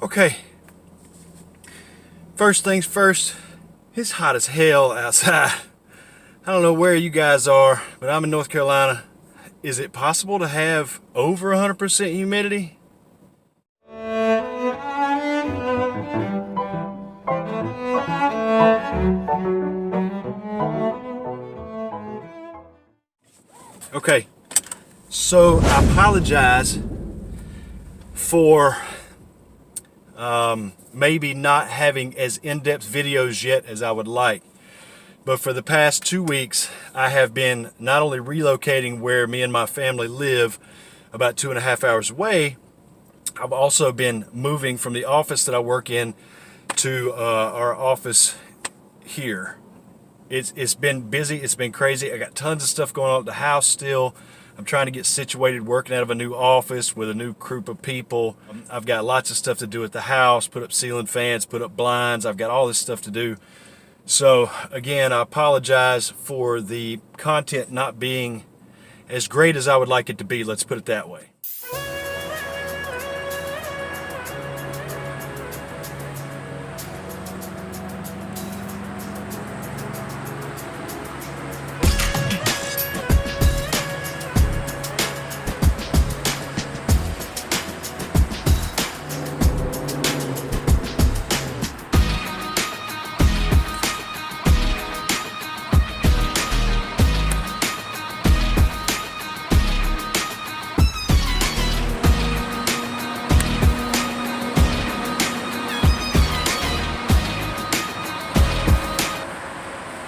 Okay, first things first, it's hot as hell outside. I don't know where you guys are, but I'm in North Carolina. Is it possible to have over 100% humidity? Okay, so I apologize for maybe not having as in-depth videos yet as I would like. But for the past 2 weeks, I have been not only relocating where me and my family live, about 2.5 hours away, I've also been moving from the office that I work in to our office here. It's been busy, it's been crazy. I got tons of stuff going on at the house still. I'm trying to get situated, working out of a new office with a new group of people. I've got lots of stuff to do at the house, put up ceiling fans, put up blinds. I've got all this stuff to do. So again, I apologize for the content not being as great as I would like it to be. Let's put it that way.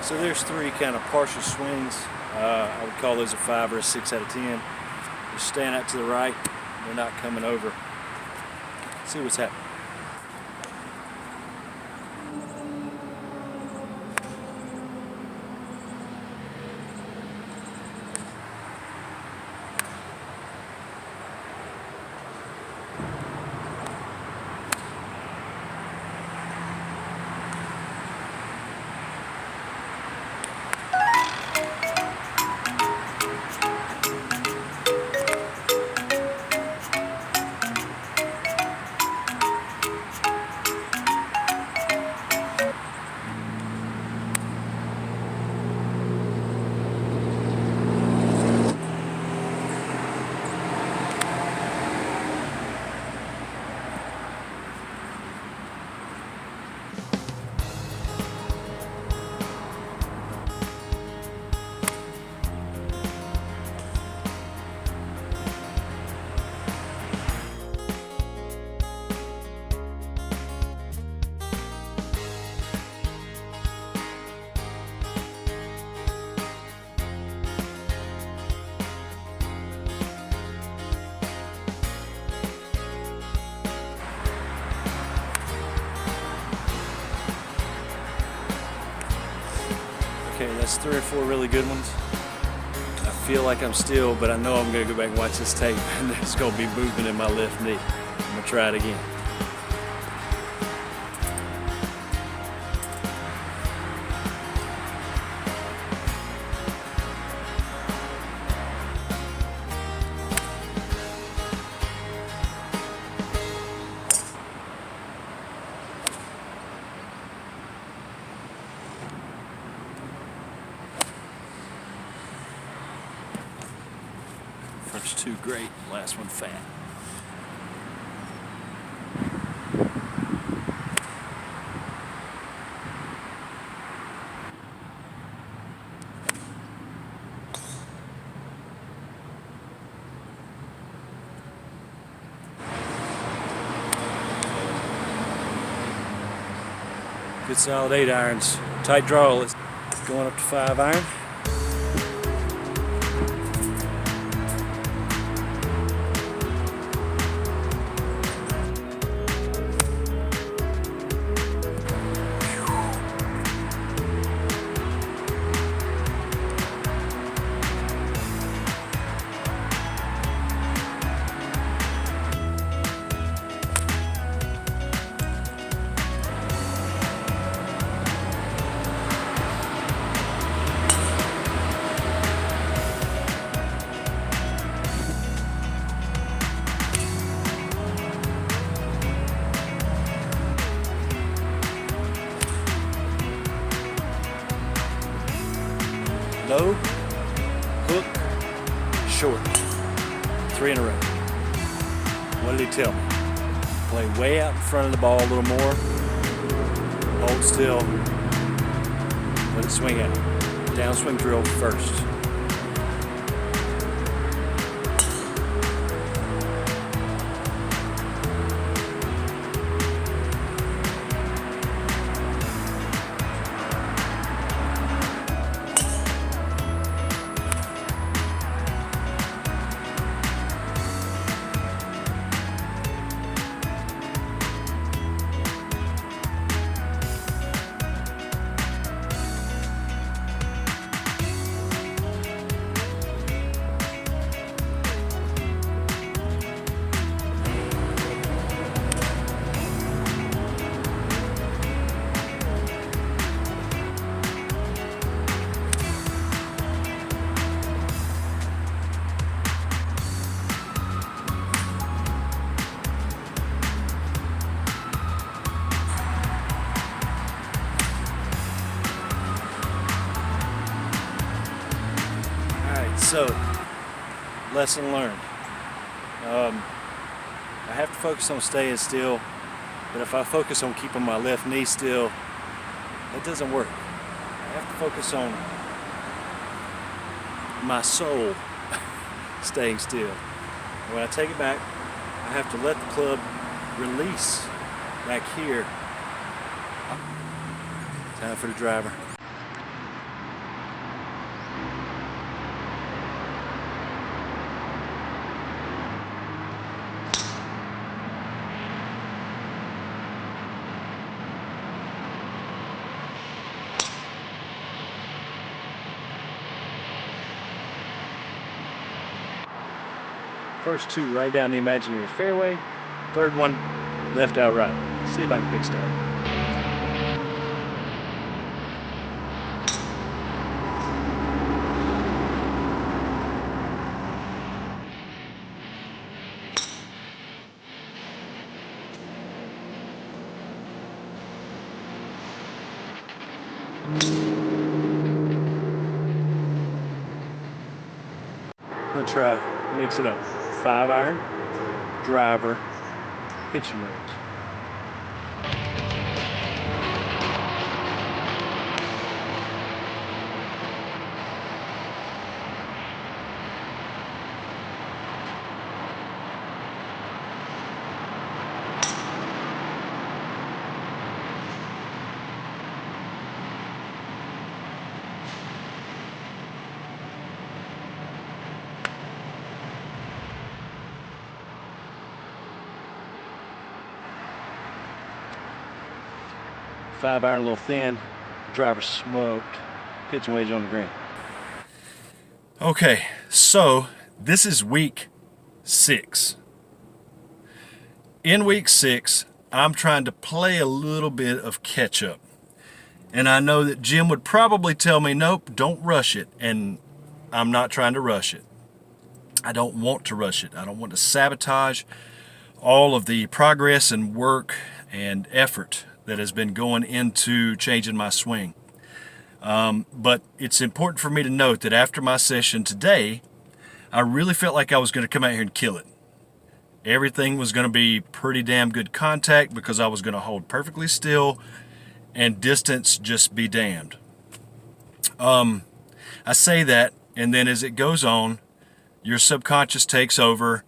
So there's three kind of partial swings. I would call those a 5 or a 6 out of 10. Just stand out to the right. They're not coming over. See what's happening. Okay, that's 3 or 4 really good ones. I feel like I'm still, but I know I'm gonna go back and watch this tape and there's gonna be movement in my left knee. I'm gonna try it again. First two great, last one fat. Good solid 8 irons. Tight draw. Let's going up to 5 iron. low, hook, short. 3 in a row. What did he tell me? Play way out in front of the ball a little more. Hold still. Let it swing out. Downswing drill first. So, lesson learned. I have to focus on staying still, but if I focus on keeping my left knee still, that doesn't work. I have to focus on my soul staying still. And when I take it back, I have to let the club release back here. Time for the driver. First 2 right down the imaginary fairway. 3rd one, left out right. See if I can fix that. Let's try, mix it up. 5 iron, driver, pitching wedge. Five iron a little thin, driver smoked, pitching wedge on the green. Okay, so this is week 6. In week 6, I'm trying to play a little bit of catch up. And I know that Jim would probably tell me, nope, don't rush it. And I'm not trying to rush it. I don't want to rush it. I don't want to sabotage all of the progress and work and effort that has been going into changing my swing. But it's important for me to note that after my session today, I really felt like I was going to come out here and kill it. Everything was going to be pretty damn good contact because I was going to hold perfectly still and distance just be damned. I say that, and then as it goes on, your subconscious takes over,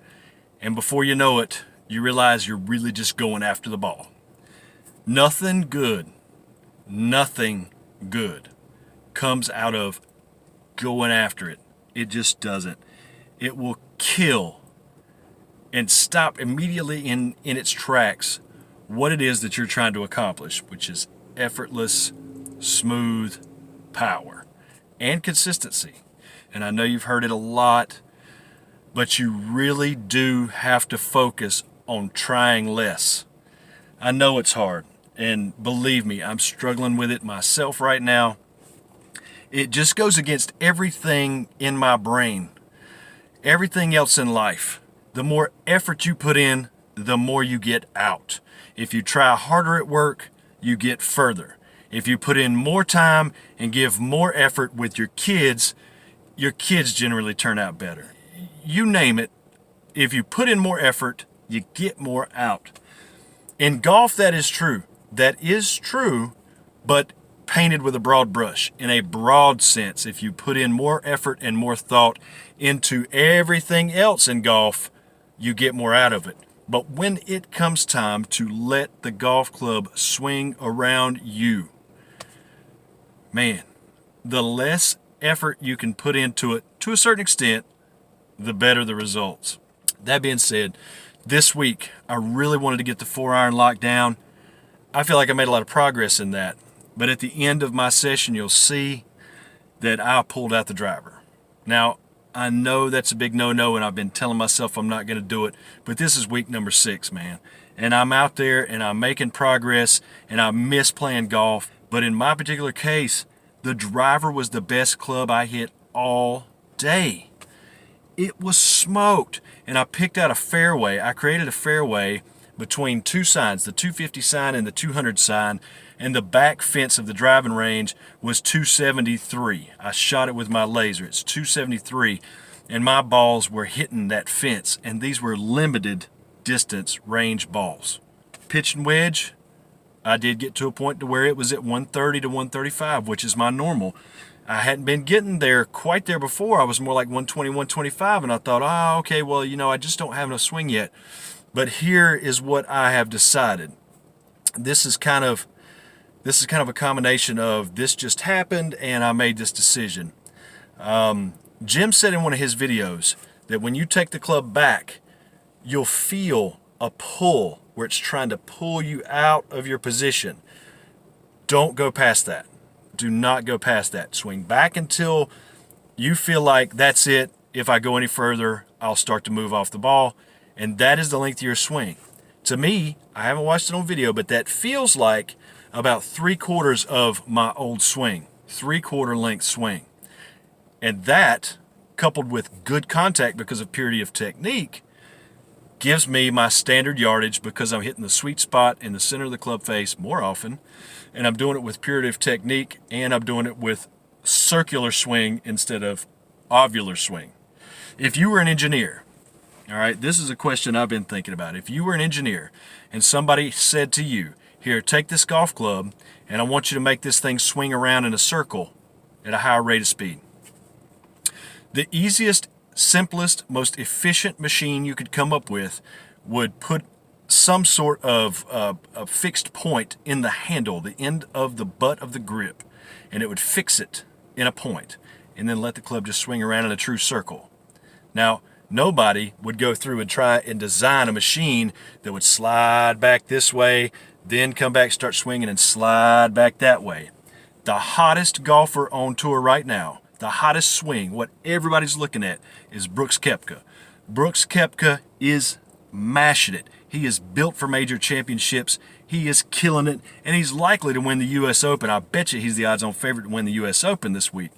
and before you know it, you realize you're really just going after the ball. Nothing good comes out of going after it. It just doesn't. It will kill and stop immediately in its tracks what it is that you're trying to accomplish, which is effortless, smooth power and consistency. And I know you've heard it a lot, but you really do have to focus on trying less. I know it's hard. And believe me, I'm struggling with it myself right now. It just goes against everything in my brain, everything else in life. The more effort you put in, the more you get out. If you try harder at work, you get further. If you put in more time and give more effort with your kids generally turn out better. You name it, if you put in more effort, you get more out. In golf, that is true. That is true, but painted with a broad brush. In a broad sense, if you put in more effort and more thought into everything else in golf, you get more out of it. But when it comes time to let the golf club swing around you, man, the less effort you can put into it to a certain extent, the better the results. That being said, this week I really wanted to get the 4-iron locked down. I feel like I made a lot of progress in that. But at the end of my session, you'll see that I pulled out the driver. Now, I know that's a big no-no, and I've been telling myself I'm not going to do it, but this is week number 6, man. And I'm out there, and I'm making progress, and I miss playing golf. But in my particular case, the driver was the best club I hit all day. It was smoked. And I picked out a fairway. I created a fairway between two signs, the 250 sign and the 200 sign, and the back fence of the driving range was 273. I shot it with my laser. It's 273, and my balls were hitting that fence, and these were limited distance range balls. Pitch and wedge, I did get to a point to where it was at 130 to 135, which is my normal. I hadn't been getting there quite there before. I was more like 120, 125, and I thought, oh, okay, well, I just don't have enough swing yet. But here is what I have decided. This is kind of a combination of this just happened and I made this decision. Jim said in one of his videos that when you take the club back, you'll feel a pull where it's trying to pull you out of your position. Don't go past that. Do not go past that. Swing back until you feel like that's it. If I go any further, I'll start to move off the ball. And that is the length of your swing. To me, I haven't watched it on video, but that feels like about 3/4 of my old swing. 3/4 length swing. And that, coupled with good contact because of purity of technique, gives me my standard yardage because I'm hitting the sweet spot in the center of the club face more often, and I'm doing it with purity of technique, and I'm doing it with circular swing instead of ovular swing. If you were an engineer, all right, this is a question I've been thinking about. If you were an engineer and somebody said to you, here, take this golf club, and I want you to make this thing swing around in a circle at a higher rate of speed. The easiest, simplest, most efficient machine you could come up with would put some sort of a fixed point in the handle, the end of the butt of the grip, and it would fix it in a point, and then let the club just swing around in a true circle. Now, nobody would go through and try and design a machine that would slide back this way, then come back, start swinging, and slide back that way. The hottest golfer on tour right now, the hottest swing, what everybody's looking at, is Brooks Koepka. Brooks Koepka is mashing it. He is built for major championships. He is killing it, and he's likely to win the U.S. Open. I bet you he's the odds-on favorite to win the U.S. Open this week.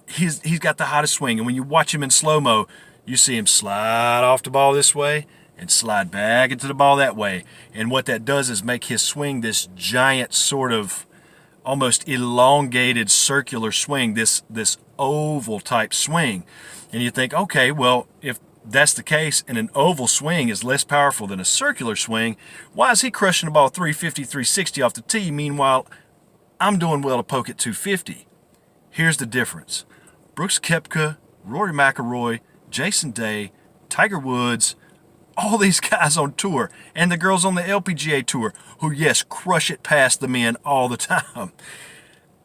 He's got the hottest swing, and when you watch him in slow-mo, you see him slide off the ball this way and slide back into the ball that way. And what that does is make his swing this giant sort of almost elongated circular swing, this oval type swing. And you think, okay, well, if that's the case and an oval swing is less powerful than a circular swing, why is he crushing the ball 350, 360 off the tee? Meanwhile, I'm doing well to poke at 250. Here's the difference. Brooks Koepka, Rory McIlroy, Jason Day, Tiger Woods, all these guys on tour, and the girls on the LPGA tour who, yes, crush it past the men all the time.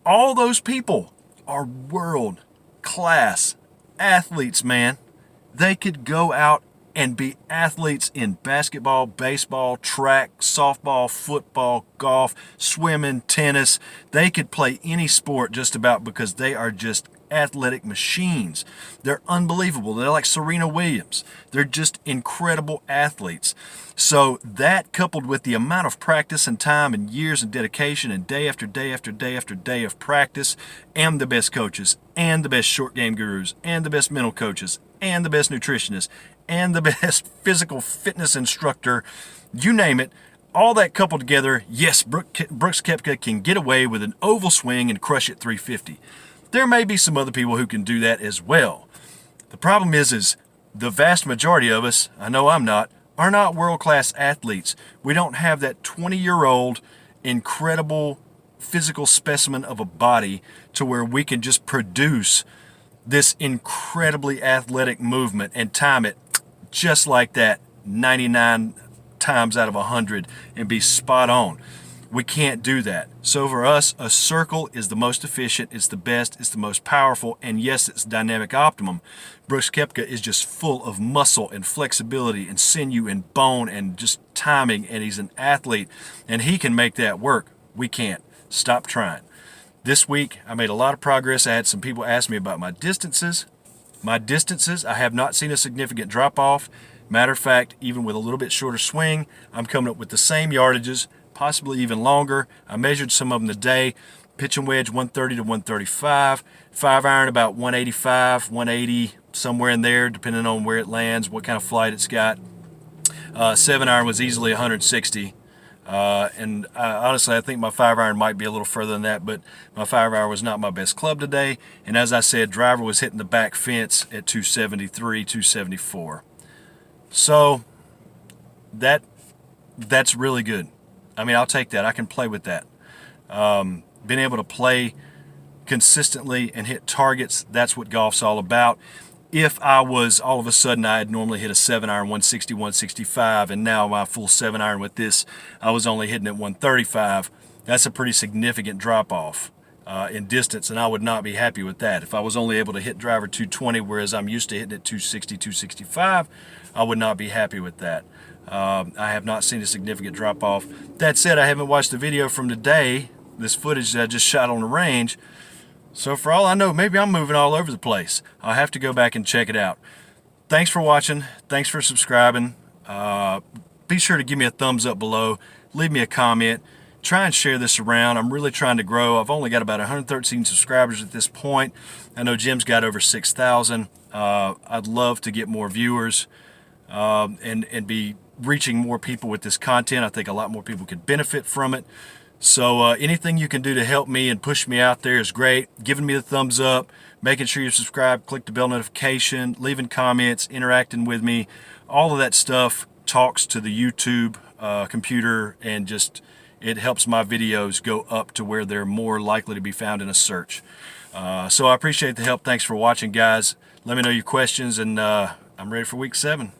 All those people are world-class athletes, man. They could go out and be athletes in basketball, baseball, track, softball, football, golf, swimming, tennis. They could play any sport just about because they are just athletic machines. They're unbelievable. They're like Serena Williams. They're just incredible athletes. So that, coupled with the amount of practice and time and years and dedication and day after day after day after day of practice, and the best coaches and the best short game gurus and the best mental coaches and the best nutritionists and the best physical fitness instructor, you name it, all that coupled together, yes, Brooks Koepka can get away with an oval swing and crush it 350. There may be some other people who can do that as well. The problem is the vast majority of us, I know I'm not, are not world-class athletes. We don't have that 20-year-old incredible physical specimen of a body to where we can just produce this incredibly athletic movement and time it just like that 99 times out of 100 and be spot on. We can't do that. So for us, a circle is the most efficient, it's the best, it's the most powerful, and yes, it's dynamic optimum. Brooks Koepka is just full of muscle and flexibility and sinew and bone and just timing, and he's an athlete, and he can make that work. We can't. Stop trying. This week, I made a lot of progress. I had some people ask me about my distances. I have not seen a significant drop-off. Matter of fact, even with a little bit shorter swing, I'm coming up with the same yardages, possibly even longer. I measured some of them today. Pitch and wedge 130 to 135. 5-iron about 185, 180, somewhere in there, depending on where it lands, what kind of flight it's got. 7-iron was easily 160. Honestly, I think my 5-iron might be a little further than that, but my 5-iron was not my best club today. And as I said, driver was hitting the back fence at 273, 274. So that's really good. I mean, I'll take that. I can play with that. Being able to play consistently and hit targets, that's what golf's all about. If I was, all of a sudden, I had normally hit a 7-iron 160, 165, and now my full 7-iron with this, I was only hitting at 135, that's a pretty significant drop-off in distance, and I would not be happy with that. If I was only able to hit driver 220, whereas I'm used to hitting at 260, 265, I would not be happy with that. I have not seen a significant drop-off. That said, I haven't watched the video from today, this footage that I just shot on the range, so for all I know, maybe I'm moving all over the place. I'll have to go back and check it out. Thanks for watching. Thanks for subscribing. Be sure to give me a thumbs up below. Leave me a comment. Try and share this around. I'm really trying to grow. I've only got about 113 subscribers at this point. I know Jim's got over 6,000. I'd love to get more viewers and be reaching more people with this content. I think a lot more people could benefit from it. So anything you can do to help me and push me out there is great. Giving me the thumbs up, making sure you subscribe, click the bell notification, leaving comments, interacting with me. All of that stuff talks to the YouTube computer, and just it helps my videos go up to where they're more likely to be found in a search. So I appreciate the help. Thanks for watching, guys. Let me know your questions, and I'm ready for week 7.